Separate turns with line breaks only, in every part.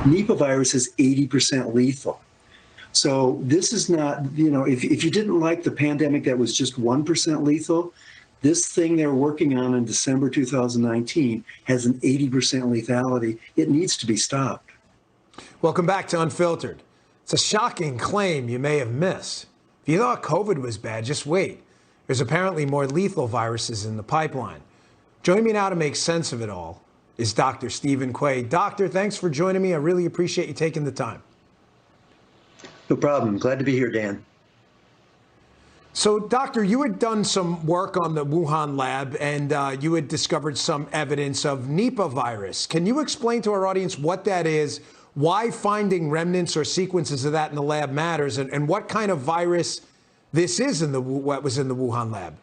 Nipah virus is 80% lethal. So this is not, if you didn't like the pandemic that was just 1% lethal, this thing they're working on in December 2019 has an 80% lethality. It needs to be stopped.
Welcome back to Unfiltered. It's a shocking claim you may have missed. If you thought COVID was bad, just wait. There's apparently more lethal viruses in the pipeline. Joining me now to make sense of it all is Dr. Stephen Quay. Doctor, thanks for joining me. I really appreciate you taking the time.
No problem. Glad to be here, Dan.
So, Doctor, you had done some work on the Wuhan Lab, and you had discovered some evidence of Nipah virus. Can you explain to our audience what that is, why finding remnants or sequences of that in the lab matters, and what kind of virus this is what was in the Wuhan Lab?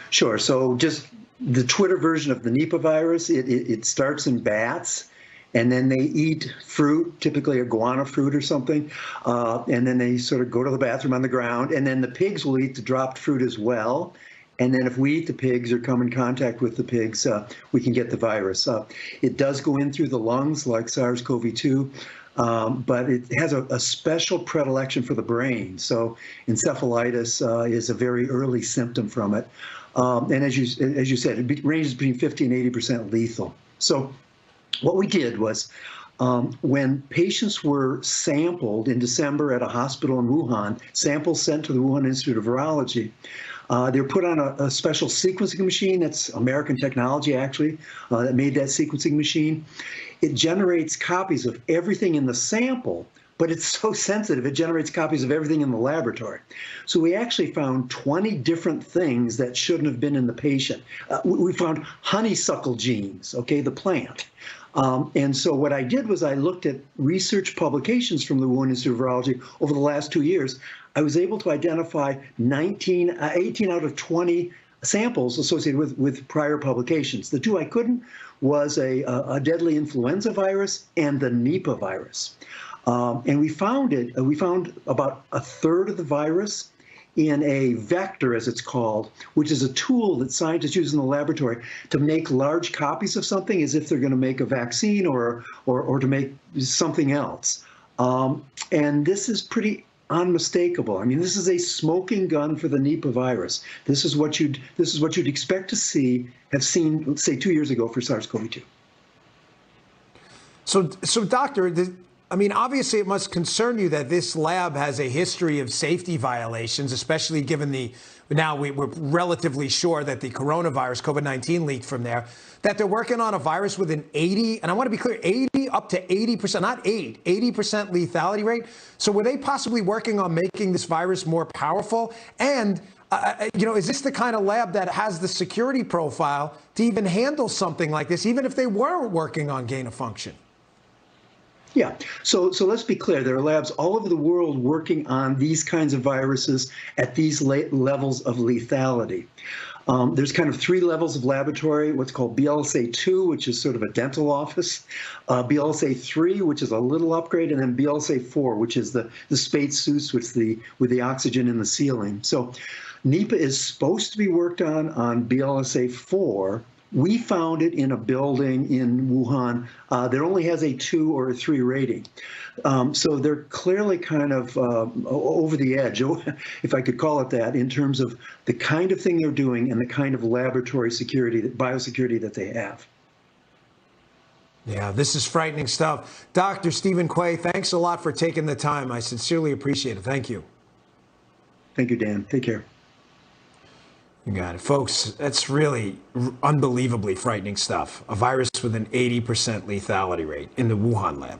Sure. So just the Twitter version of the Nipah virus, it starts in bats. And then they eat fruit, typically a guava fruit or something, and then they sort of go to the bathroom on the ground, and then the pigs will eat the dropped fruit as well. And then if we eat the pigs or come in contact with the pigs, we can get the virus. It does go in through the lungs like SARS-CoV-2, but it has a special predilection for the brain. So encephalitis is a very early symptom from it. And as you said, it ranges between 50 and 80% lethal. So what we did was when patients were sampled in December at a hospital in Wuhan, samples sent to the Wuhan Institute of Virology, they were put on a special sequencing machine. That's American technology, actually, that made that sequencing machine. It generates copies of everything in the sample, but it's so sensitive, it generates copies of everything in the laboratory. So we actually found 20 different things that shouldn't have been in the patient. We found honeysuckle genes, okay, the plant. And so what I did was I looked at research publications from the Wuhan Institute of Virology over the last 2 years. I was able to identify 18 out of 20 samples associated with prior publications. The two I couldn't was a deadly influenza virus and the Nipah virus. And we found about a third of the virus in a vector, as it's called, which is a tool that scientists use in the laboratory to make large copies of something as if they're going to make a vaccine or to make something else. And this is pretty unmistakable. I mean, this is a smoking gun for the Nipah virus. This is what you'd expect to have seen, let's say, 2 years ago for SARS-CoV-2.
So doctor, I mean, obviously it must concern you that this lab has a history of safety violations, especially given now we're relatively sure that the coronavirus, COVID-19, leaked from there, that they're working on a virus with an 80, and I want to be clear, 80 up to 80%, not 80% lethality rate. So were they possibly working on making this virus more powerful? And, is this the kind of lab that has the security profile to even handle something like this, even if they were working on gain of function?
Yeah, so let's be clear. There are labs all over the world working on these kinds of viruses at these levels of lethality. There's kind of 3 levels of laboratory, what's called BLSA-2, which is sort of a dental office, BLSA-3, which is a little upgrade, and then BLSA-4, which is the spacesuits with the oxygen in the ceiling. So Nipah is supposed to be worked on BLSA-4. We found it in a building in Wuhan that only has a 2 or a 3 rating. So they're clearly kind of over the edge, if I could call it that, in terms of the kind of thing they're doing and the kind of laboratory security, biosecurity that they have.
Yeah, this is frightening stuff. Dr. Stephen Quay, thanks a lot for taking the time. I sincerely appreciate it. Thank you.
Thank you, Dan. Take care.
You got it. Folks, that's really unbelievably frightening stuff. A virus with an 80% lethality rate in the Wuhan lab.